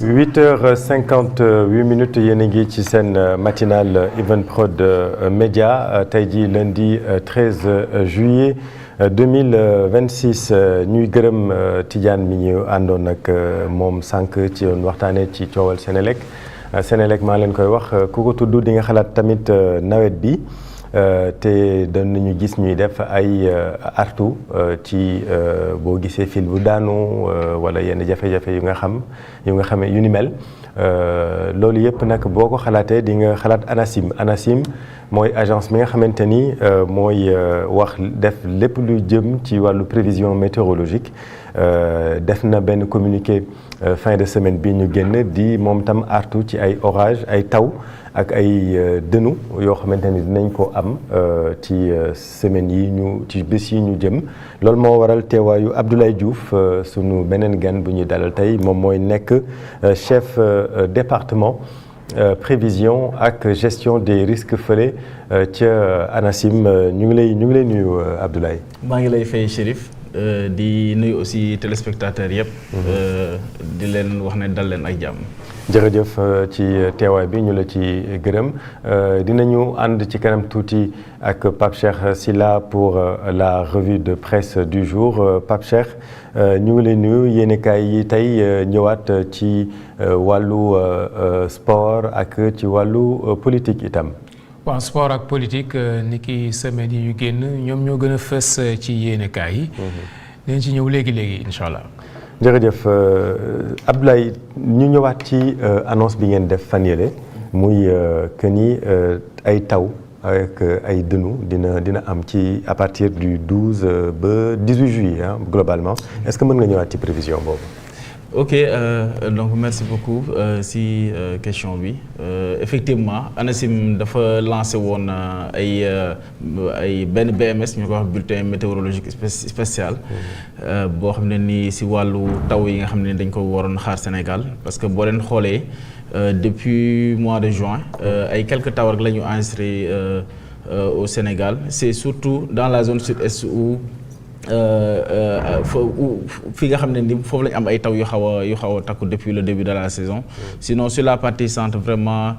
8h58 yéen a ngi ci seen matinal Evenprod Média tey jii lundi 13 juillet 2026 ñuy gërëm Tidiane mi ñu àndoon ak moom sànq ci yoon waxtaanee ci coowal Senelec maa leen koy wax ku ko tudd di nga xalaat tamit nawet bi te doon nañu gis ñuy def ay artu ci boo gisee fil bu daanu wala yenn jafe-jafe yu nga xam yu ni mel loolu yëpp nag boo ko xalaatee di nga xalaat ANACIM mooy agence bi nga xamante ni mooy def lépp lu jëm ci wàllu prévision météorologique def na benn communiqué fin de semaine bi ñu génn di moom tam artu ci ay orage ay taw ak ay dënu yoo xamante ni dinañ ko am ci semaines yi ci bés yi ñu jëm loolu moo waral teewaayu Abdoulaye Diouf sunu beneen gan bu ñuy dalal tey moom mooy nekk chef département prévision ak gestion des risques fële ca ANACIM ñu ngi lay nuyu Abdoulaye. maa ngi lay fay Chérif di nuyu aussi téléspectateurs yëpp. di leen wax ne dal leen ak jàmm. jërëjëf ci teewaay bi ñu la ci gërëm dinañu ànd ci kanam tuuti ak Pape Cheikh Sylla pour la revue de presse du jour Pape Cheikh ñu ngi lay nuyu yéenekaay yi tey ñëwaat ci wàllu sport ak ci wàllu politique itam. waaw sport ak politique ni ki semaine yi ñu génn ñoom ñoo gën a fës ci yéenekaay yi. dinañ ci ñëw léegi incha allah. jërëjëf Abdoulaye ñu ñëwaat ci annonce bi ngeen def fan yële muy que ni ay taw ak ay dënu dina am ci à partir du 12 ba 18 juillet globalement est-ce que mën nga ñëwaat ci prévision boobu. ok donc merci beaucoup si question bi effectivement ANACIM dafa lancé woon ay benn BMS ñu ko wax bulletin météorologique spécial boo xam ne ni si wàllu taw yi nga xam ne dañ ko waroon xaar Sénégal parce que boo leen xoolee depuis mois de juin ay quelques taw rek la ñu enregistré au Sénégal c'est surtout dans la zone sud-est où fi nga xam ne ni foofu lañu am ay taw yu xaw a takku depuis le début de la saison sinon sur la partie centre vraiment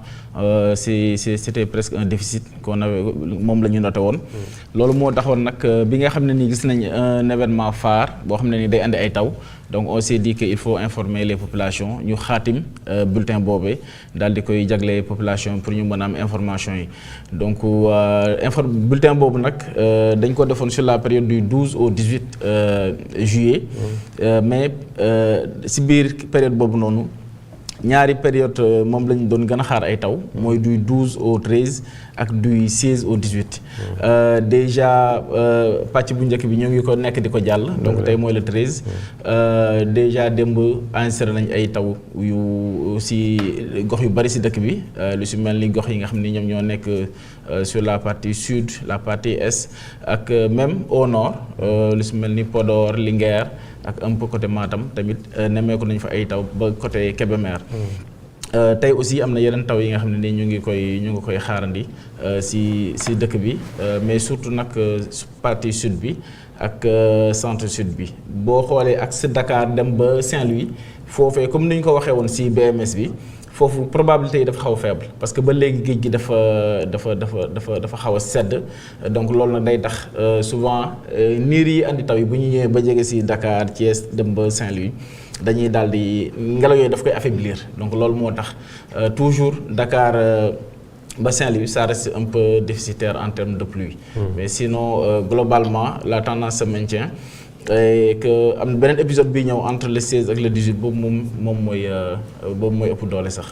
c'était presque un déficit qu'on avait moom la ñu noté woon loolu moo taxoon nag bi nga xam ne nii gis nañ un événement phare boo xam ne ni day andi ay taw donc on s'est dit que il faut informer les populations ñu xaatim bulletin boobee daal di koy jagle population pour ñu mën a am information yi donc bulletin boobu nag dañ ko defoon sur la période du 12 au 18 juillet mais si biir période boobu noonu ñaari période moom lañ doon gën a xaar ay taw mooy du 12 au 13 ak du 16 au 18 déjà pàcc bu njëkk bi ñoo ngi ko nekk di ko jàll donc tey mooy le 13 déjà démb enregistré nañ ay taw yu si gox yu bari si dëkk bi lu si mel ni gox yi nga xam ni ñoom ñoo nekk sur la partie sud la partie est ak même au nord lu si mel ni Podor Linguère ak un peu côté Matam tamit nemmeeku nañu fa ay taw ba côté Kébémer tey aussi am na yeneen taw yi nga xam ne ni ñu ngi koy xaarandi si dëkk bi mais surtout nag partie sud bi ak centre sud bi boo xoolee ak si Dakar dem ba Saint-Louis foofee comme ni ñu ko waxee woon si BMS bi foofu probabilité yi dafa xaw a faible parce que ba léegi géej gi dafa xaw a sedd donc loolu nag day tax souvent niir yi andi taw yi bu ñu ñëwee ba jege si Dakar Thiès dem ba Saint-Louis dañuy daal di ngelaw yooyu daf koy affaiblir donc loolu moo tax toujours Dakar ba Saint-Louis ça reste un peu déficitaire en termes de pluie. Mais sinon globalement la tendance se maintient. et que am beneen épisode bi ñëw entre le 16 ak le 18 boobu moom mooy ëpp doole sax.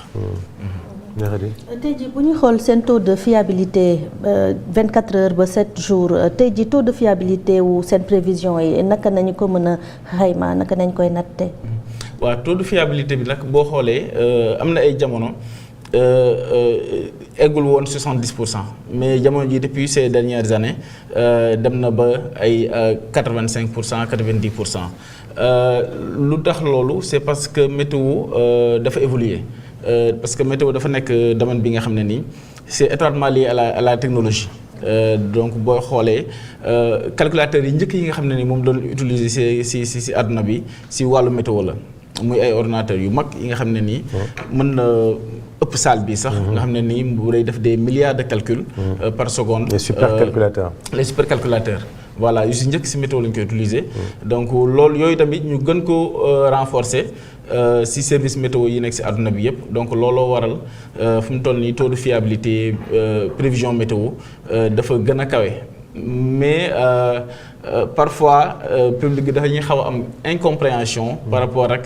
tey jii bu ñu xool seen taux de fiabilité 24 heures ba 7 jours tey jii taux de fiabilité wu seen prévision yi naka nañu ko mën a xayma naka nañ koy natte. waaw taux de fiabilité bi nag boo xoolee am na ay jamono eggul woon 70% mais jamono ji depuis ces dernières années dem na ba ay 85% 90%. lu tax loolu c'est parce que météo dafa évoluer parce que météo dafa nekk domaine bi nga xam ne nii c'est étroitement lié à la technologie. Donc booy xoolee calculateurs yi njëkk yi nga xam ne ni moom doon utiliser si àdduna bi si wàllu météo la. muy ay ordinateurs yu mag yi nga xam ne nii mën na ëpp salle bi sax nga xam ne nii bu day def des milliards de calculs par seconde. Les supercalculateurs. Les supercalculateurs. Voilà yu si njëkk si météo lañ koy utiliser donc loolu yooyu tamit ñu gën ko renforcer si service météo yi nekk si àdduna bi yëpp donc looloo waral fu mu toll nii taux de fiabilité prévision météo dafa gën a kawe mais parfois public bi dafa ñuy xaw a am incompréhension par rapport ak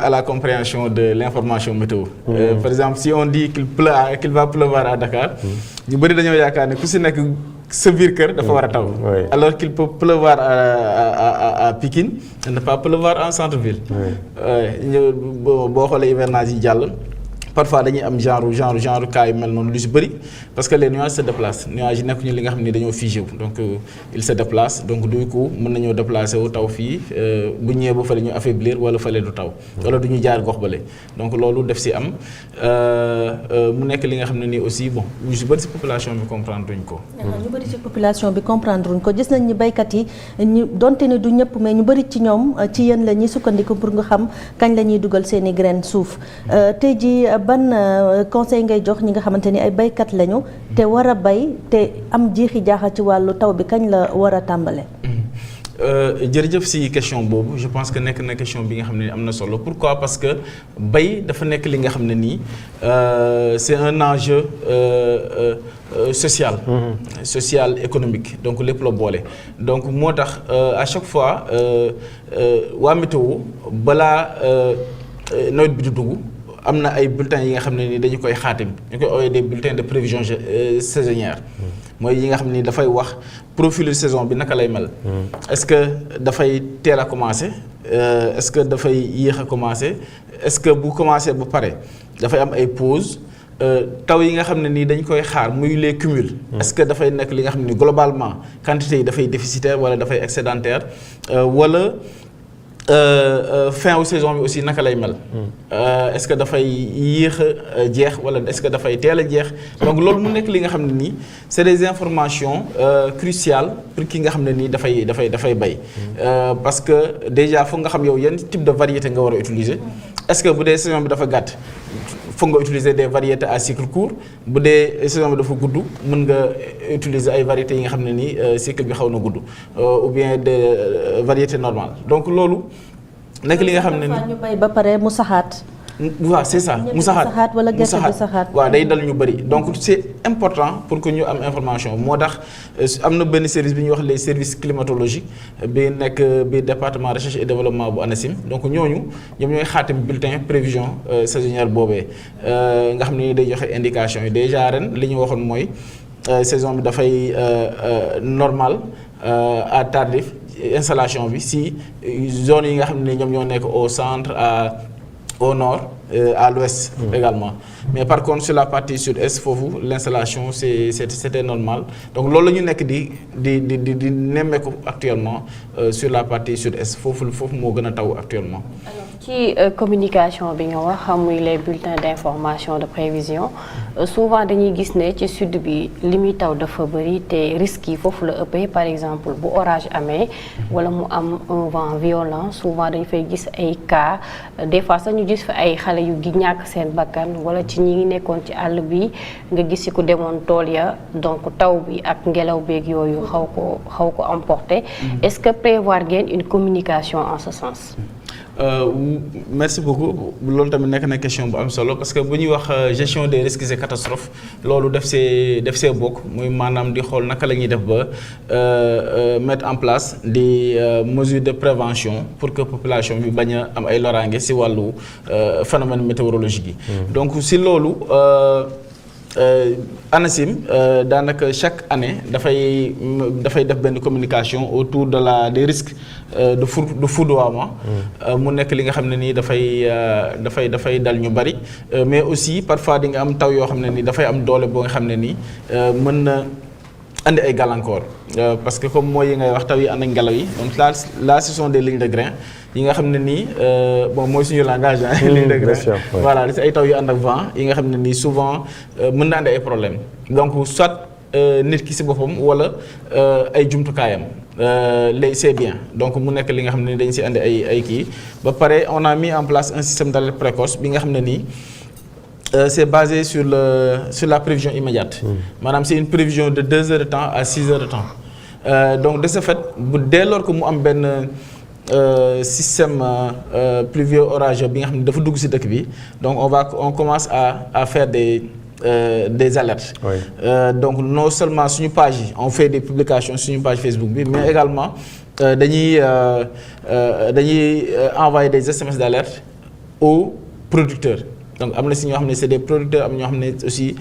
à la compréhension de l'information météo. Par exemple si on dit qu'il va pleuvoir à Dakar ñu bëri dañoo yaakaar ne ku si nekk sa biir kër dafa war a taw. Alors qu'il peut pleuvoir à Pikine et ne pas pleuvoir en centre-ville. boo xoolee hivernage yi jàll parfois dañuy am genre cas yu mel noonu lu si bëri parce que les nuages se déplacent nuages yi nekkuñu li nga xam ne dañoo figé wu donc ils se déplacent donc du coup mën nañoo déplacer wu taw fii bu ñëwee ba fële ñu affaiblir wala fële du taw wala du ñu jaar gox bale donc loolu def si am mu nekk li nga xam ne nii aussi bon ñu si bëri si population bi comprendre duñ ko. ñu bëri ci population bi comprendre duñ ko gis nañ ni baykat yi ñu donte ne du ñëpp mais ñu bëri ci ñoom ci yéen la ñuy sukkandiku pour nga xam kañ la ñuy dugal seen i graines suuf tey jii ban conseil ngay jox ñi nga xamante ni ay baykat lañu te war a bay te am jiixi jaaxa ci wàllu taw bi kañ la war a tàmbale. jërëjëf si question boobu je pense que nekk na question bi nga xam ne am na solo pourquoi parce que bay dafa nekk li nga xam ne nii c'est un enjeu social. Social économique donc lépp la boole donc moo tax à chaque fois waa météo balaa nawet bi di dugg. am na ay bulletins yi nga xam ne ni dañu koy xaatim ñu koy ooyee des bulletins de prévision saisonnière mooy yi nga xam ne ni dafay wax profilu saison bi naka lay mel. Est-ce que dafay teel a commencer est-ce que dafay yéex a commencer est-ce que bu commencer ba pare dafay am ay pause taw yi nga xam ne nii dañ koy xaar muy les cumuls. Est-ce que dafay nekk li nga xam ne ni globalement quantité yi dafay déficitaire wala dafay excédentaire wala. Fin wu saison bi aussi naka lay mel. Est-ce que dafay yéex a jeex wala est-ce que dafay teel a jeex donc loolu mu nekk li nga xam ne nii c'est des informations cruciales pour ki nga xam ne nii dafay bay. Parce que déjà foog nga xam yow yan type de variété nga war a utiliser est-ce que bu dee saison bi dafa gàtt foog nga utiliser des variétés à cycle court bu dee saison bi dafa gudd mën nga utiliser ay variétés yi nga xam ne nii cycle bi xaw na gudd ou bien des variétés normales donc loolu nekk li nga xam ne ni ñu bay ba pare mu saxaat. waaw c'est ça mu saxaat wala gerte bi saxaat waaw day dal ñu bëri donc c'est important pour que ñu am information moo tax am na benn service bi ñuy wax les services climatologiques bi nekk bi département recherche et développement bu ANACIM donc ñoom ñooy xaatim bulletin prévision saisonnière boobee nga xam ne day joxe indication yi déjà ren li ñu waxoon mooy saison bi dafay normal à tardif installation bi si zone yi nga xam ne ñoom ñoo nekk au centre au nord à l'ouest également mais par contre sur la partie sud-est foofu l'installation c'était normal donc loolu la ñu nekk di nemmeeku actuellement sur la partie sud-est foofu moo gën a taw actuellement. ci communication bi nga wax muy les bulletins d'information de prévision souvent dañuy gis ne ci sud bi li muy taw dafa bëri te risques yi foofu la ëppee par exemple bu orage amee wala mu am un vent violent souvent dañu fay gis ay cas des fois sax ñu gis fa ay xale yu gi ñàkk seen bakkan wala ci ñi ngi nekkoon ci àll bi nga gis ci ku demoon tool ya donc taw bi ak ngelaw beeg yooyu xaw ko emporter est-ce que prévoir ngeen une communication en ce sens? Merci beaucoup loolu tamit nekk na question bu am solo parce que bu ñuy wax gestion des risques et catastrophes loolu def see bokk muy maanaam di xool naka la ñuy def ba mettre en place des mesures de prévention pour que population bi bañ a am ay loraange ci wàllu phénomène météorologique yi. Donc ci loolu ANACIM daanaka chaque année dafay def benn communication autour des risques de foudroiement mu nekk li nga xam ne nii dafay dal ñu bari mais aussi parfois di nga am taw yoo xam ne nii dafay am doole boo nga xam ne nii mën na andi ay gàllankoor parce que comme mooy yi ngay wax taw yi ànd ak ngelaw yi donc là ce sont des lignes de grain yi nga xam ne nii bon mooy suñu langage ligne de grain voilà c'est ay taw yu ànd ak vent yi nga xam ne nii souvent mën na andi ay problèmes donc soit nit ki ci boppam wala ay jumtukaayam c'est bien donc mu nekk li nga xam ne dañ ci andi ay kii ba pare on a mis en place un système d'alerte précoce bi nga xam ne nii c'est basé sur la prévision immédiate. Maanaam c'est une prévision de 2 heures de temps à 6 heures de temps donc de ce fait dès lors que mu am benn système pluvieux orageux bi nga xam ne dafa dugg ci dëkk bi donc on commence à faire des alertes. Oui. Donc non seulement suñu page yi on fait des publications suñu page Facebook bi mais également dañuy envoyer des SMS d'alerte aux producteurs. Donc am na si ñoo xam ne c'est des producteurs am ñoo xam ne aussi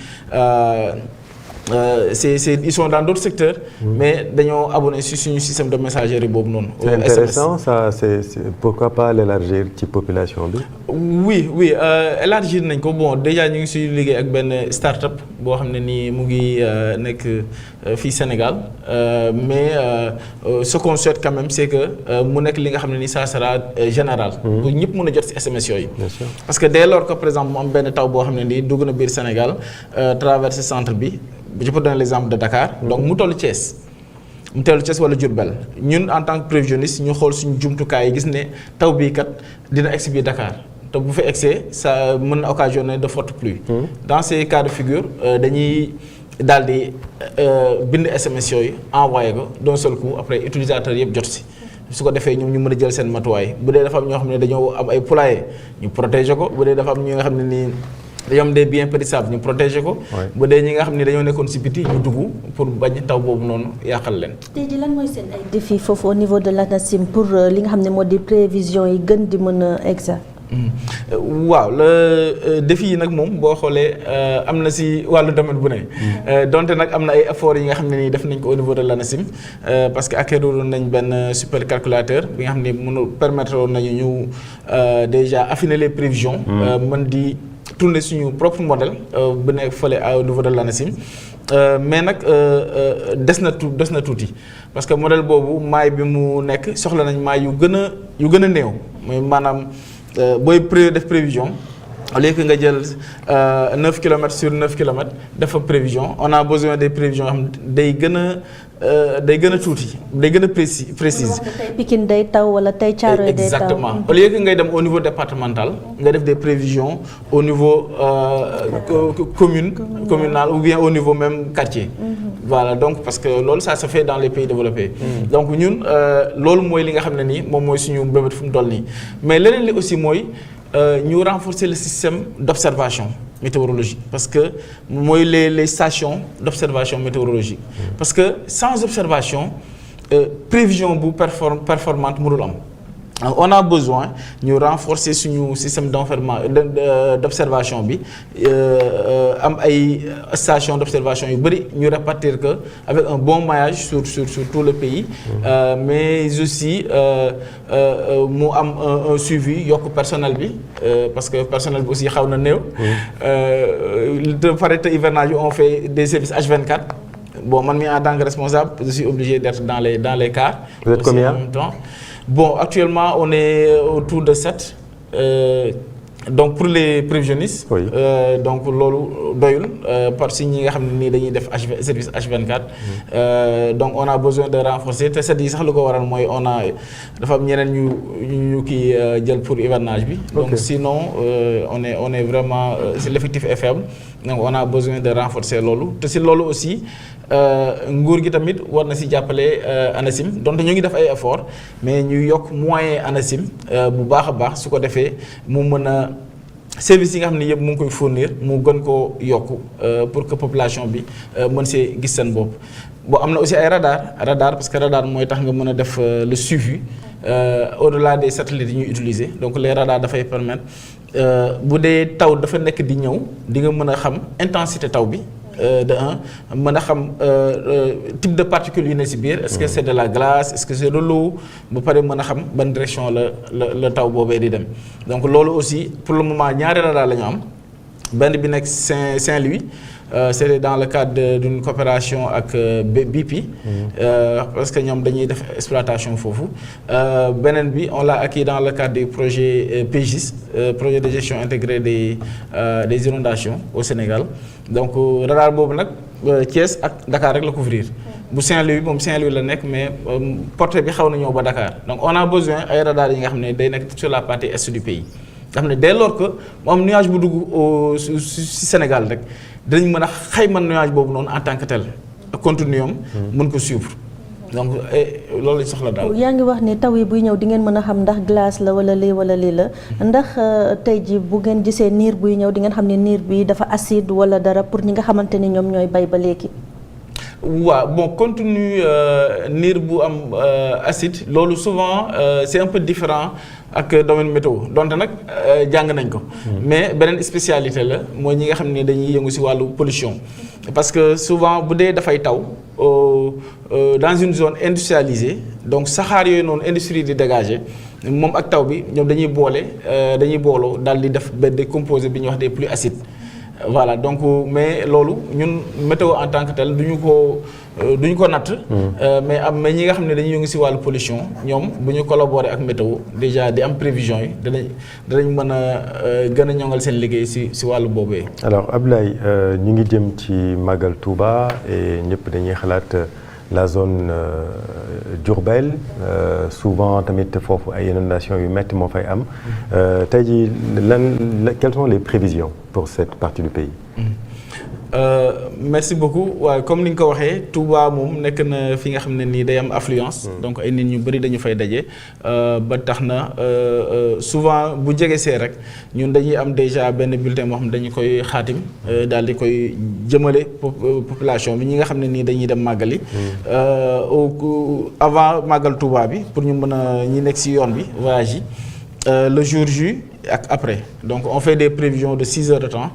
ils sont dans d'autres secteurs. Mais dañoo abonné sur suñu système de messagerie boobu noonu. C'est intéressant ça, c'est pourquoi pas l'élargir ci population bi. Oui élargir nañ ko bon déjà ñu ngi suy liggéey ak benn start-up boo xam ne nii mu ngi nekk fii Sénégal mais ce qu'on souhaite quand même c'est que mu nekk li nga xam ne nii ça sera général. pour ñëpp mën a jot ci SMS yooyu. Parce que dès lors que par exemple mu am benn taw boo xam ne nii dugg na biir Sénégal traversé centre bi. Je peux donner l'exemple de Dakar. Donc mu tollu Thiès wala Diourbel ñun en tant que prévisionniste ñu xool suñu jumtukaay yi gis ne taw bii kat dina egsi biir Dakar te bu fa egsee ça mën na occasionner de fortes pluies. Dans ces cas de figure dañuy daal di bind SMS yooyu envoyé ko d'un seul coup après utilisateurs yëpp jot si. su ko defee ñoom ñu mën a jël seen matuwaay bu dee dafa am ñoo xam ne dañoo am ay poulailler ñu protéger ko bu dee dafa am ñi nga xam ne nii. dañoo am des biens périssables ñu protéger ko. bu dee ñi nga xam ne dañoo nekkoon ci biti ñu dugg pour bañ taw boobu noonu yàqal leen. tey jii lan mooy seen ay défis foofu au niveau de l'ANACIM pour li nga xam ne moo di prévision yi gën di mën a exact. waaw le défi yi nag moom boo xoolee am na ci wàllu domaine bu ne. donte nag am na ay efforts yi nga xam ne nii def nañ ko au niveau de l'ANACIM parce que acquérir nañ benn super calculateur bi nga xam ne mënu permettre woon nañu ñu déjà affiner les prévisions. mën di tourner suñu propre modèle bu nekk fële au niveau de l'ANACIM mais nag des na tuuti parce que modèle boobu maay bi mu nekk soxla nañ maay yu gën a néew mooy maanaam booy def prévision au lieu que nga jël 9 kilomètres sur 9 kilomètres dafa prévision on a besoin des prévisions yoo xam day gën a tuuti day gën a précise. tey Pikine day taw wala tey Thiaroye day taw. Exactement au lieu que ngay dem au niveau départemental nga def des prévisions au niveau communal ou bien au niveau même quartier. Voilà donc parce que loolu ça se fait dans les pays développés. Donc ñun loolu mooy li nga xam ne nii moom mooy suñu mbébét fu mu toll nii mais leneen li aussi mooy. ñu renforcer le système d'observation météorologique parce que mooy les stations d'observation météorologique parce que sans observation prévision bu performante mënul am on a besoin ñu renforcer suñu système d'observation bi am ay stations d'observation yu bari ñu répartir que avec un bon maillage sur tout le pays mais aussi mu am un suivi yokk personnel bi parce que personnel bi aussi xaw na néew de parité hivernage bi on fait des services H24 bon man mi en tant que responsable je suis obligé d'être dans les cars. Vous êtes combien? En même temps. Bon, actuellement, on est autour de 7. Donc, pour les prévisionnistes, oui. Donc, loolu doyul parce que ñi nga xam ne nii dañuy def service H24. Donc, on a besoin de renforcer te set yi sax lu ko waral mooy on a dafa am ñeneen ñu kii jël pour hivernage bi. Donc, okay. Sinon, on est vraiment l'effectif est faible. Donc, on a besoin de renforcer loolu te si loolu aussi. Nguur gi tamit war na ci jàppale ANACIM donc ñu ngi def ay efforts mais ñu yokk moyen ANACIM bu baax a baax su ko defee mu mën a services yi nga xam ne yëpp mu ngi koy fournir mu gën koo yokk pour que population bi mën see gis seen bopp. Bon am na aussi ay radar parce que radar mooy tax nga mën a def le suivi au-delà des satellites yi ñuy utiliser donc les radars dafay permettre bu dee taw dafa nekk di ñëw di nga mën a xam intensité taw bi. De un mën a xam type de particules yu ne ci biir est-ce que c'est de la glace est-ce que c'est de l'eau ba pare mën a xam ban direction la taw boobee di dem donc loolu aussi pour le moment ñaari radar la ñu am benn bi nekk Saint-Louis c'est dans le cadre d'une coopération ak BP parce que ñoom dañuy def exploitation foofu beneen bi on l'a acquis dans le cadre du projet PGIS projet de gestion intégrée des inondations au Sénégal donc radar boobu nag Thiès ak Dakar rek la couvrir. bu Saint-Louis moom Saint-Louis la nekk mais portée bi xaw na ñëw ba Dakar donc on a besoin ay radars yi nga xam ne day nekk sur la partie est du pays. nga xam ne dès lors que mu am nuage bu dugg si Sénégal rek dinañ mën a xayma nuage boobu noonu en tant que tel continuum mën ko suivre. donc loolu lañ soxla daal. yaa ngi wax ni taw yi buy ñëw di ngeen mën a xam ndax glace la wala lii la ndax tey ji bu ngeen gisee niir buy ñëw di ngeen xam ne niir bi dafa acide wala dara pour ñi nga xamante ni ñoom ñooy bay ba léegi. waaw bon contenu niir bu am acide loolu souvent c'est un peu différent ak domaine météo donte nag jàng nañ ko. mais beneen spécialité la mooy ñi nga xam ne dañuy yëngu ci wàllu pollution. parce que souvent bu dee dafay taw dans une zone industrialisée donc saxaar yooyu noonu industrie di dégager moom ak taw bi ñoom dañuy booloo daal di def benn composé bi ñuy wax des pluies acides. voilà donc mais loolu ñun météo en tant que tel duñu ko natt. mais ñi nga xam ne dañuy yëngu ci wàllu pollution ñoom bu ñu collaborer ak météo déjà di am prévision yi danañ mën a gën a ñoŋal seen liggéey ci wàllu boobee. alors Ablaye ñu ngi jëm ci Magal Touba et ñëpp dañuy xalaat la zone Diourbel souvent tamit foofu ay inondations yu métti moo fay am tey jii quelles sont les prévisions pour cette partie du pays. Merci beaucoup waaw comme ni nga ko waxee Touba moom nekk na fi nga xam ne nii day am affluence. donc ay nit ñu bëri dañu fay daje ba tax na souvent bu jege see rek ñun dañuy am déjà benn bulletin moo xam ne dañu koy xaatim daal di koy jëmale population bi ñi nga xam ne nii dañuy dem màggali. avant màggal Touba bi pour ñu mën a ñi nekk ci yoon bi voyage yi le jour J ak après donc on fait des prévisions de 6 heures de temps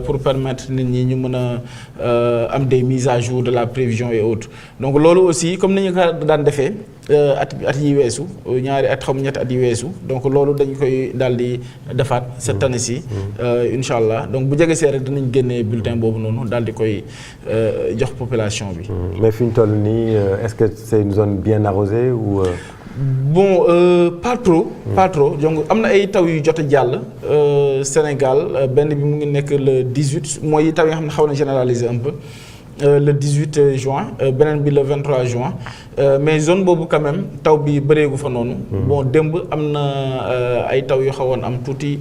pour permettre nit ñi ñu mën a am des mises à jour de la prévision et autres donc loolu aussi comme ni ñu ko daan defee at yi weesu ñaari at xam ñetti at yi weesu donc loolu dañ koy daal di defaat cette année-ci incha allah donc bu jege see rek dinañ génnee bulletin boobu noonu daal di koy jox population bi. mais fi ñu toll nii est-ce que c'est une zone bien arrosée ou. bon pas trop donc am na ay taw yu jot a jàll Sénégal benn bi mu ngi nekk le 18 mooy taw yi nga xam ne xaw na généraliser un peu le 18 juin beneen bi le 23 juin mais zone boobu quand même taw bi bëreegu fa noonu. bon démb am na ay taw yu xawoon am tuuti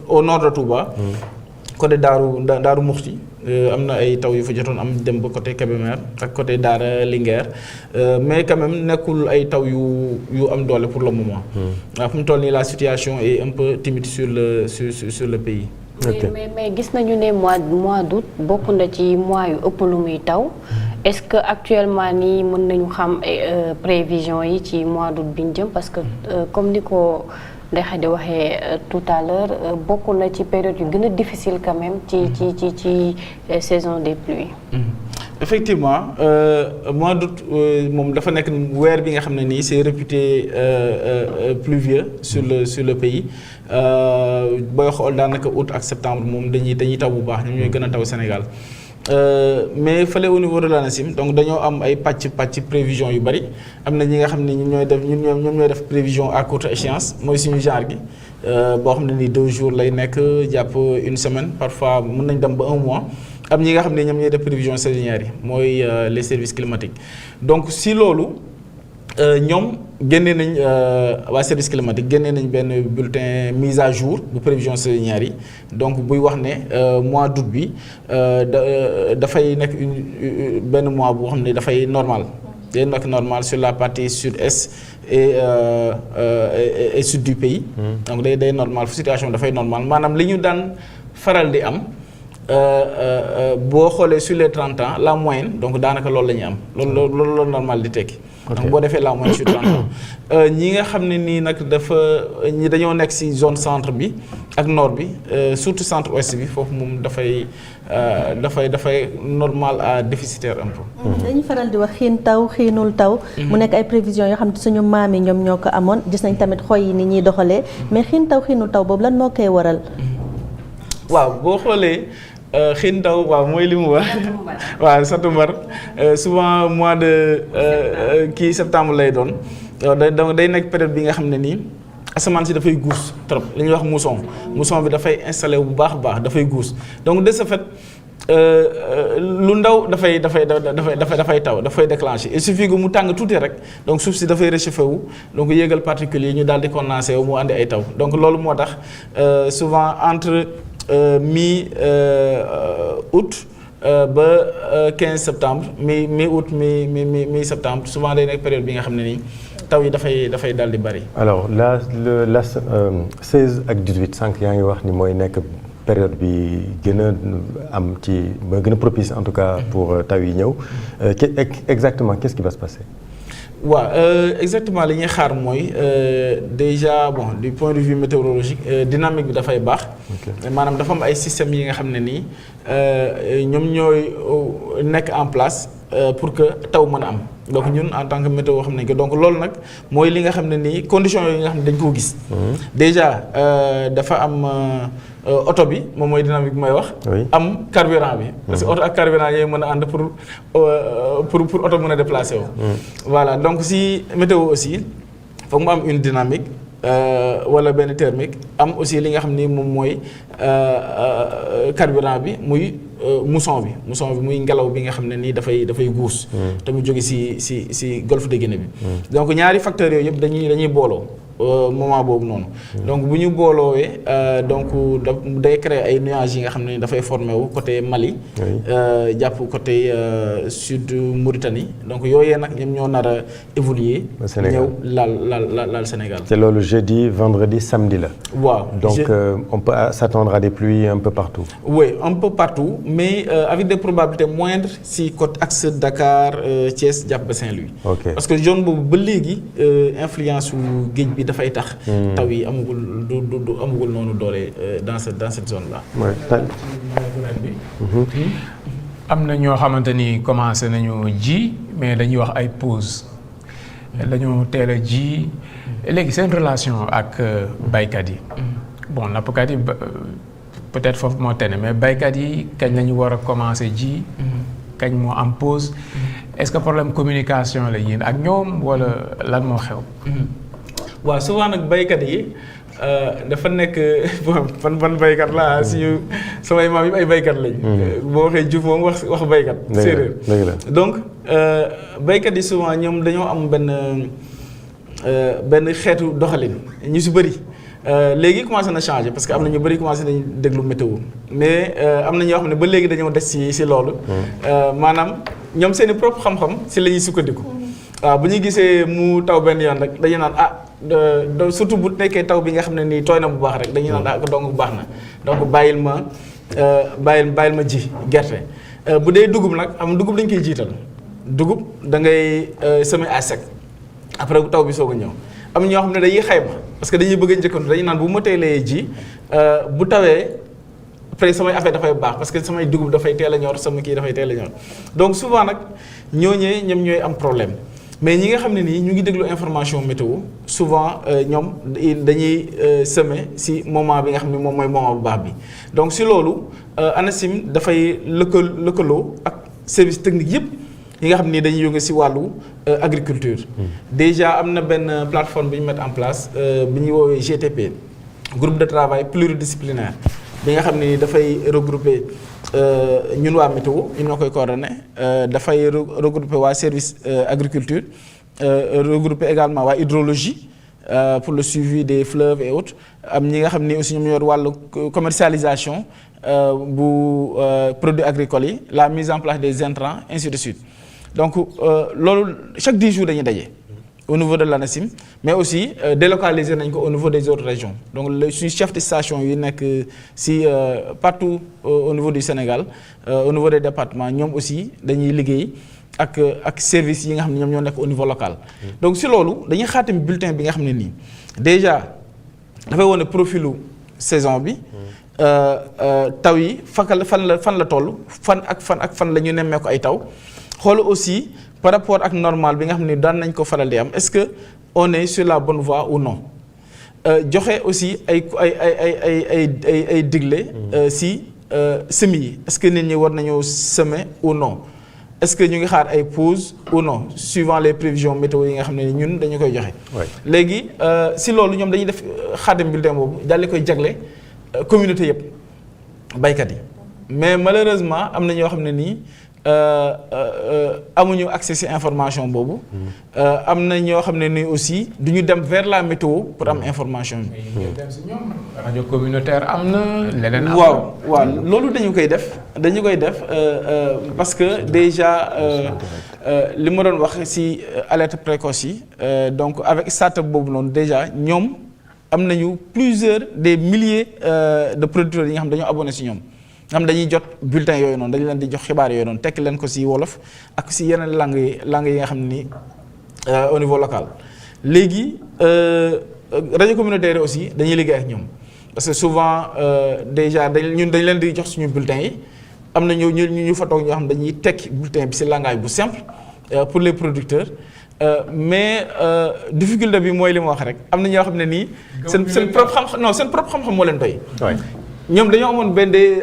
au nord de Touba. côté Daaru Muxti am na ay taw yu fa jotoon am dem ba côté Kébémer ak côté Daara Linguère mais quand même nekkul ay taw yu am doole pour le moment. waaw fu mu toll nii la situation est un peu timide sur le pays. Okay. mais gis nañu ne mois d'août bokk na ci mois yu ëpp lu muy taw est-ce que actuellement nii mën nañu xam prévision yi ci mois d'août bi ñu jëm parce que comme ni ko Ndeye Khady waxee tout à l'heure bokk na ci période yu gën a difficile quand même ci saison des pluies. Effectivement mois d'août moom dafa nekk weer bi nga xam ne nii c'est réputé pluvieux sur le pays booy xool daanaka août ak septembre moom dañuy taw bu baax ñoom ñooy gën a taw Sénégal. mais fële au niveau de l'ANACIM donc dañoo am ay pàcc prévision yu bari am na ñi nga xam ne ñoom ñooy def prévision à courte échéance mooy suñu genre gi boo xam ne ni 2 jours lay nekk jàpp une semaine parfois mën nañ dem ba 1 mois am ñi nga xam ne ñoom ñooy def prévision saisonnière yi mooy les services climatiques donc si loolu ñoom génnee nañ waa service climatique génnee nañ benn bulletin mise à jour bu prévision saisonnière yi donc buy wax ne mois d'août bi dafay nekk benn mois boo xam ne dafay normal day nekk normal sur la partie sud-est et sud du pays. donc day normal fu situation dafay normal maanaam li ñu daan faral di am boo xoolee sur les 30 ans la moyenne donc daanaka loolu la ñuy am loolu la normal di tekki. donc boo defee la moyenne sur 30 ans ñi nga xam ne nii nag ñi dañoo nekk ci zone centre bi ak nord bi surtout centre ouest bi foofu moom dafay normal à déficitaire un peu. dañuy faral di wax xiin taw xiinul taw. mu nekk ay prévisions yoo xam ne suñu maam yi ñoom ñoo ko amoon gis nañ tamit xoy yi ni ñuy doxalee mais xiin taw xiinul taw boobu lan moo koy waral. waaw boo xoolee. xiin taw waaw mooy li mu wax waaw satumbar souvent mois de septembre lay doon day nekk période bi nga xam ne nii asamaan si dafay guus trop li ñuy wax mousson bi dafay installé bu baax a baax dafay guus donc de ce fait lu ndaw dafay taw dafay déclencher il suffit que mu tàng tuuti rek donc suuf si dafay réchauffé wu donc yéegal particules yi ñu daal di condensé wu mu andi ay taw donc loolu moo tax souvent entre mi août ba 15 septembre mi août mi septembre souvent day nekk période bi nga xam ne nii taw yi dafay daal di bari. alors la 16 ak 18 sànq yaa ngi wax ni mooy nekk période bi gën a am ci ba gën a propice en tout cas pour taw yi ñëw exactement qu'est-ce qui va se passer? waaw exactement li ñuy xaar mooy déjà bon du point de vue météorologique dynamique bi dafay baax. maanaam dafa am ay systèmes yi nga xam ne nii ñoom ñooy nekk en place pour que taw mën a am donc ñun en tant que météo xam nañ ko donc loolu nag mooy li nga xam ne nii conditions yooyu nga xam ne dañ koo gis. déjà dafa am oto bi moom mooy dynamique bi may wax. am carburant bi. parce que oto ak carburant yooyu mën a ànd pour oto mën a déplacer wu. voilà donc si météo aussi foog mu am une dynamique wala benn thermique am aussi li nga xam ni moom mooy carburant bi muy mousson bi muy ngelaw bi nga xam ne nii dafay guus. te mu jóge si golfe de Guinée bi. donc ñaari facteurs yooyu yëpp dañuy booloo. moment boobu noonu. donc bu ñu booloowee donc day créer ay nuages yi nga xam ne dafay formé wu côté Mali. jàpp côté sud Mauritanie donc yooyee nag ñoom ñoo nar a évoluer. ñëw laal Sénégal. te loolu jeudi vendredi samedi la. waaw donc on peut s'attendre à des pluies un peu partout. oui un peu partout mais avec des probabilités moindres si côté axe Dakar Thiès jàpp ba Saint-Louis. parce que zone boobu ba léegi influence su géej bi dafay tax taw yi amagul noonu doole dans cette zone là. am na ñoo xamante ni commencé nañu ji mais dañuy wax ay pause dañoo teel a ji léegi seen relation ak baykat yi bon nappkat yi peut-être foofu moo tene mais baykat yi kañ la ñu war a commencer ji kañ moo am pause est-ce que problème communication la yéen ak ñoom wala lan moo xew? waaw souvent nag baykat yi dafa nekk ban baykat la suñu samay maam yi ay baykat lañ. boo waxee Diouf moom wax baykat. séeréer donc baykat yi souvent ñoom dañoo am benn xeetu doxalin ñu si bëri léegi commencé na changer parce que am na ñu bëri commencé nañu déglu météo mais am na ñoo xam ne ba léegi dañoo des si loolu. maanaam ñoom seen i propre xam-xam si la ñuy sukkandiku. waaw bu ñu gisee mu taw benn yoon rek dañu naan surtout bu nekkee taw bi nga xam ne nii tooy na bu baax rek dañuy naan donc bu baax na donc bàyyil ma ji gerte bu dee dugub nag dugub dañ koy jiital dugub da ngay semer à sec après bu taw bi soog a ñëw am ñoo xam ne dañuy xayma parce que dañuy bëgg a njëkkantu dañuy naan bu ma teelee ji bu tawee après samay affaire dafay baax parce que samay dugub dafay teel a ñor sama kii dafay teel a ñor donc souvent nag ñooñee ñoom ñooy am problème. mais ñi nga xam ne nii ñu ngi déglu information météo souvent ñoom dañuy semer si moment bi nga xam ne moom mooy moment bu baax bi donc si loolu ANACIM dafay lëkkaloo ak service technique yëpp yi nga xam ni dañuy yëngu si wàllu agriculture. déjà am na benn plateforme bi ñu mettre en place bi ñuy woowee GTP groupe de travail pluridisciplinaire bi nga xam ne ni dafay regrouper ñun waa météo ñun ñoo koy coordonné dafay regrouper waa service agriculture regrouper également waa hydrologie pour le suivi des fleuves et autres am ñi nga xam ni aussi ñoom ñoo yor wàllu commercialisation bu produits agricoles yi la mise en place des intrants ainsi de suite donc loolu chaque 10 jours dañuy daje. au niveau de l'ANACIM mais aussi délocaliser nañ ko au niveau des autres régions donc suñu chef de station yi nekk si partout au niveau du Sénégal au niveau des départements ñoom aussi dañuy liggéey ak services yi nga xam ne ñoom ñoo nekk au niveau local. donc si loolu dañuy xaatim bulletin bi nga xam ne nii déjà dafay wane profilu saison bi taw yi fan la toll fan ak fan la ñu nemmeeku ay taw xool aussi. par rapport ak normal bi nga xam ne daan nañ ko faral di am est-ce que on est sur la bonne voie ou non joxe aussi ay digle si semis yi est-ce que nit ñi war nañoo semer ou non est-ce que ñu ngi xaar ay pause ou non suivant les prévisions météo yi nga xam ne ñun dañu koy joxe. léegi si loolu ñoom dañuy def xaatim bulletin boobu daal di koy jagle communauté yëpp baykat yi mais malheureusement am na ñoo xam ne nii amuñu accès ci information boobu. am na ñoo xam ne nii aussi du ñu dem vers la météo pour am information bi. dem ci ñoom rajo communautaire am na leneen. waaw loolu dañu koy def parce que déjà li ma doon wax ci alerte précoce yi donc avec startup boobu noonu déjà ñoom am nañu des milliers de producteurs yi nga xam dañoo abonné ci ñoom. xam dañuy jot bulletin yooyu noonu dañu leen di jox xibaar yooyu noonu tekk leen ko ci wolof ak ci yeneen langues yi nga xam ni au niveau local léegi rajo communautaire aussi dañuy liggéey ak ñoom parce que souvent déjà dañ leen di jox suñu bulletin yi am na ñu fa toog ñoo xam dañuy tekki bulletin bi ci langage bu simple pour les producteurs mais difficulté bi mooy li ma wax rek am na ñoo xam ne nii seen propre xam-xam moo leen doy. ñoom dañoo amoon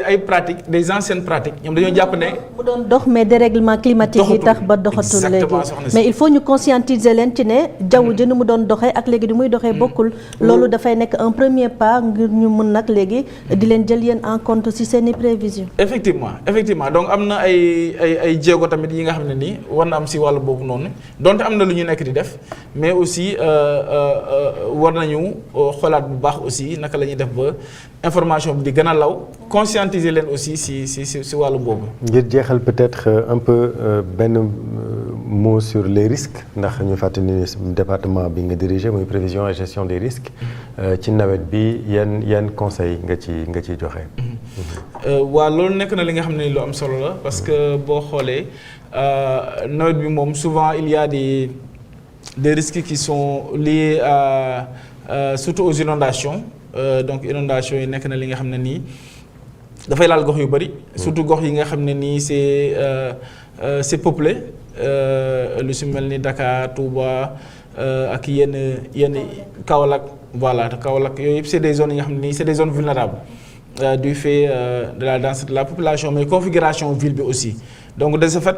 ay pratiques des anciennes pratiques ñoom dañoo jàpp ne. bu doon dox mais dérèglement climatique yi tax ba doxatul léegi mais il faut ñu conscientiser leen ci ne jaww ji ni mu doon doxee ak léegi di muy doxee bokkul. loolu dafay nekk un premier pas ngir ñu mën nag léegi di leen jël yéen en compte ci seeni prévisions. effectivement donc am na ay jéego tamit yi nga xam ne nii war na am ci wàllu boobu noonu donte am na lu ñu nekk di def mais aussi war nañu xoolaat bu baax aussi naka la ñuy def ba information bi di gën a law conscientiser leen aussi ci wàllu boobu. ngir jeexal peut-être un peu benn mot sur les risques ndax ñu fàttali ni département bi nga dirigé muy prévision et gestion des risques ci nawet bi yan conseil nga ciy joxe. waaw loolu nekk na li nga xam ne lu am solo la parce que boo xoolee nawet bi moom souvent il y a des risques qui sont liés surtout aux inondations. Donc inondation yi nekk na li nga xam ne nii dafay laal gox yu bari surtout gox yi nga xam ne nii c'est peuplé lu si mel ni Dakar Touba ak yenn Kaolack voilà Kaolack yooyu yëpp c'est des zones yi nga xam ne nii c'est des zones vulnérables du fait de la densité de la population mais configuration ville bi aussi donc de ce fait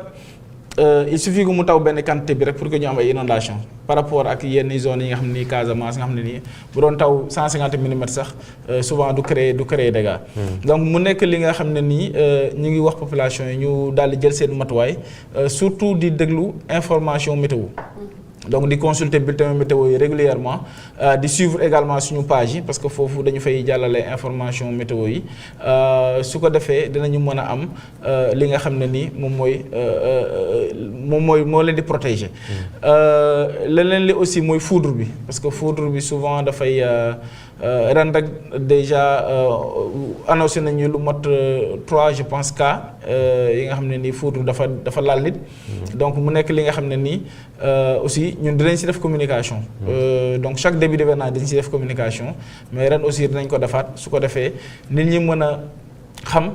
il suffit que mu taw benn quantité bi rek pour que ñu am ay inondation par rapport ak yenn zones yi nga xam ni Casamance nga xam ne nii bu doon taw 150 millimètres sax souvent du créer dégâts. Donc mu nekk li nga xam ne nii ñu ngi wax population yi ñu daal di jël seen matuwaay surtout di déglu information météo. Donc di consulter bulletin météo yi régulièrement di suivre également suñu page yi parce que foofu dañu fay jàllale information météo yi su ko defee dinañu mën a am li nga xam ne ni moo leen di protéger. leneen li aussi mooy foudre bi parce que foudre bi souvent dafay ren rek déjà annoncé nañu lu mot 3 je pense cas yi nga xam ne ni foudre dafa laal nit. Donc mu nekk li nga xam ne nii aussi ñun dinañ ci def communication. Donc chaque début d'événement dañ ci def communication mais ren aussi dinañ ko defaat su ko defee nit ñi mën a xam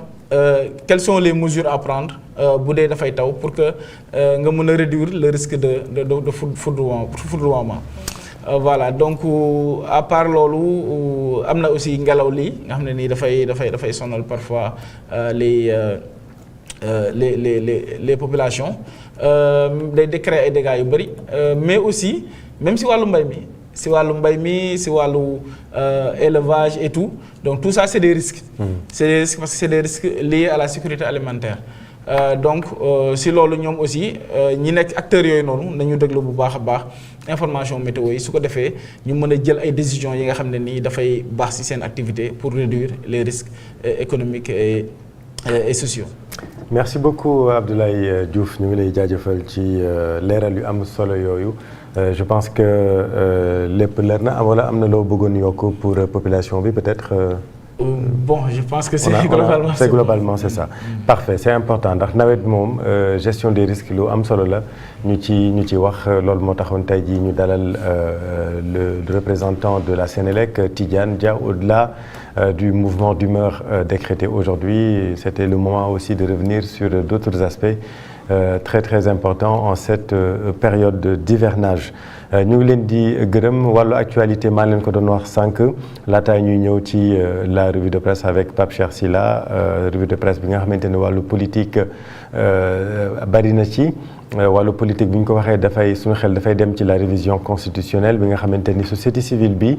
quelles sont les mesures à prendre bu dee dafay taw pour que nga mën a réduire le risque de foudroiement. Voilà donc à part loolu am na aussi ngelaw lii nga xam ne nii dafay sonal parfois les populations day créer ay dégâts yu bari mais aussi même si wàllu mbay mi si wàllu élevage et tout donc tout ça c'est des risques. C'est des risques parce que c'est des risques liés à la sécurité alimentaire. Donc si loolu ñoom aussi ñi nekk acteurs yooyu noonu nañu déglu bu baax a baax information météo yi su ko defee ñu mën a jël ay décisions yi nga xam ne nii dafay baax ci seen activité pour réduire les risques économiques et sociaux. Merci beaucoup Abdoulaye Diouf ñu ngi lay jaajëfal ci leeral yu am solo yooyu je pense que lépp leer na wala am na loo bëggoon yokk pour population bi peut-être. Bon je pense que c'est globalement c'est ça. Parfait c'est important ndax nawet moom gestion des risques lu am solo la ñu ci wax loolu moo taxoon tey jii ñu dalal le représentant de la Sénélec Tidiane Dia au-delà du mouvement d'humeur décrété aujourd'hui. C'était le moment aussi de revenir sur d'autres aspects très très importants en cette période d'hivernage. ñu ngi leen di gërëm wàllu actualité maa leen ko doon wax sànq laataa ñuy ñëw ci la revue de presse avec Pape Cheikh Sylla revue de presse bi nga xamante ne wàllu politique bari na ci wàllu politique bi ñu ko waxee suñu xel dafay dem ci la révision constitutionnelle bi nga xamante ni société civile bi